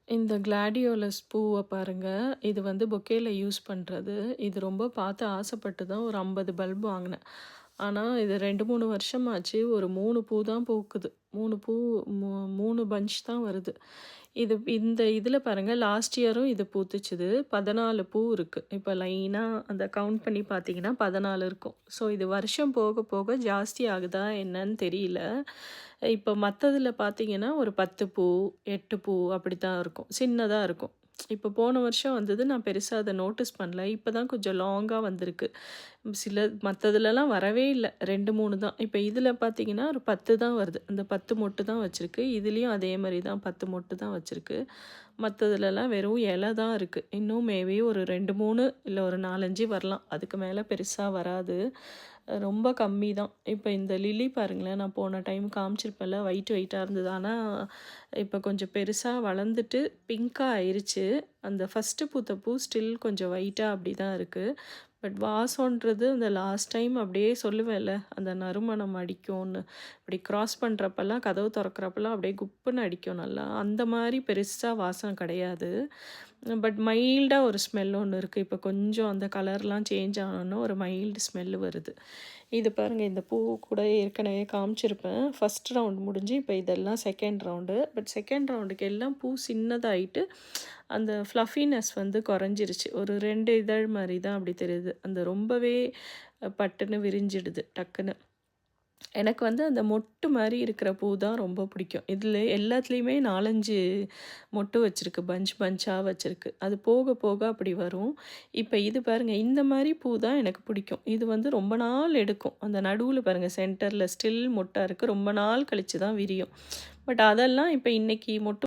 இந்த கிளாடியோலஸ் பூவ பாருங்க. இது வந்து பொக்கேல யூஸ் பண்றது. இது ரொம்ப பார்த்து ஆசைப்பட்டு தான் ஒரு 50 பல்ப் வாங்குனேன். ஆனா, இது 2, 3 வருஷமாச்சு. ஒரு 3 பூ தான் பூக்குது. 3 பூ மூ 3 பஞ்ச் தான் வருது. இந்த இதில பாருங்க லாஸ்ட் இயரும் இது பூத்துச்சுது. 14 பூ இருக்கு. இப்ப லைனா அந்த கவுண்ட் பண்ணி பார்த்தீங்கன்னா 14 இருக்கும். ஸோ இது வருஷம் போக போக ஜாஸ்தி ஆகுதா என்னன்னு தெரியல. இப்ப மத்ததில பார்த்தீங்கன்னா, ஒரு 10 பூ, 8 பூ அப்படித்தான் இருக்கும். சின்னதா இருக்கும். இப்ப போன வருஷம் வந்தது நான் பெருசா அத நோட்டீஸ் பண்ணல. இப்ப தான் கொஞ்சம் லாங்கா வந்திருக்கு. மத்ததுலலாம் வரவே இல்ல. 2, 3 தான். இப்ப இதுல பார்த்தீங்கன்னா, ஒரு 10 தான் வருது. அந்த 10 மொட்டு தான் வச்சிருக்கு. இதுலயும் அதே மாரி தான் 10 மொட்டு தான் வச்சிருக்கு. மத்ததுலலாம் வெறும் இல தான் இருக்கு. இன்னும் மேபி ஒரு 2, 3 இல்ல ஒரு 4, 5 வரலாம். அதுக்கு மேல பெருசா வராது. ரொம்ப கம்மி தான். இப்ப இந்த லில்லி பாருங்களேன், நான் போன டைம் காமிச்சிருப்பேன்ல ஒயிட்டா இருந்தது. ஆனா, இப்ப கொஞ்சம் பெருசா வளர்ந்துட்டு பிங்க்கா ஆயிருச்சு. அந்த ஃபர்ஸ்ட்டு பூத்த பூ ஸ்டில் கொஞ்சம் ஒயிட்டா அப்படி தான் இருக்கு. பட் வாசம்ன்றது அந்த லாஸ்ட் டைம் அப்படியே சொல்லுவேன்ல, அந்த நறுமணம் அடிக்கும்னு. இப்படி கிராஸ் பண்றப்பலாம், கதவு தொறக்கறப்பலாம் அப்படியே குப்புன்னு அடிக்கும் நல்லா. அந்த மாரி பெருசா வாசம் கிடையாது. பட் மைல்டா ஒரு ஸ்மெல் ஒண்ணு இருக்கு. இப்ப கொஞ்சம் அந்த கலர்லாம் சேஞ்ச் ஆனோனே ஒரு மைல்டு ஸ்மெல் வருது. இது பாருங்க இந்த பூ கூட ஏற்கனவே காமிச்சிருப்பேன். ஃபர்ஸ்ட் ரவுண்ட் முடிஞ்சு இப்ப இதெல்லாம் செகண்ட் ரவுண்டு. பட் செகண்ட் ரவுண்டுக்கு எல்லாம் பூ சின்னதாயிட்டு, அந்த ஃப்ளஃபினஸ் வந்து குறைஞ்சிருச்சு. ஒரு 2 இதழ் மாரி தான் அப்படி தெரியுது. அந்த ரொம்பவே பட்டுன்னு விரிஞ்சிடுது டக்குன்னு. எனக்கு வந்து அந்த மொட்டு மாரி இருக்கிற பூ தான் ரொம்ப பிடிக்கும். இதில எல்லாத்துலயுமே 4, 5 மொட்டு வச்சிருக்கு. பஞ்ச் பஞ்ச்சா வச்சிருக்கு. அது போக போக அப்படி வரும். இப்ப இது பாருங்க, இந்த மாரி பூ தான் எனக்கு பிடிக்கும். இது வந்து ரொம்ப நாள் எடுக்கும். அந்த நடுவுல பாருங்க சென்டர்ல ஸ்டில் மொட்டா இருக்கு. ரொம்ப நாள் கழிச்சு தான் விரியும். பட் அதெல்லாம் இப்ப இன்னைக்கு மொட்டு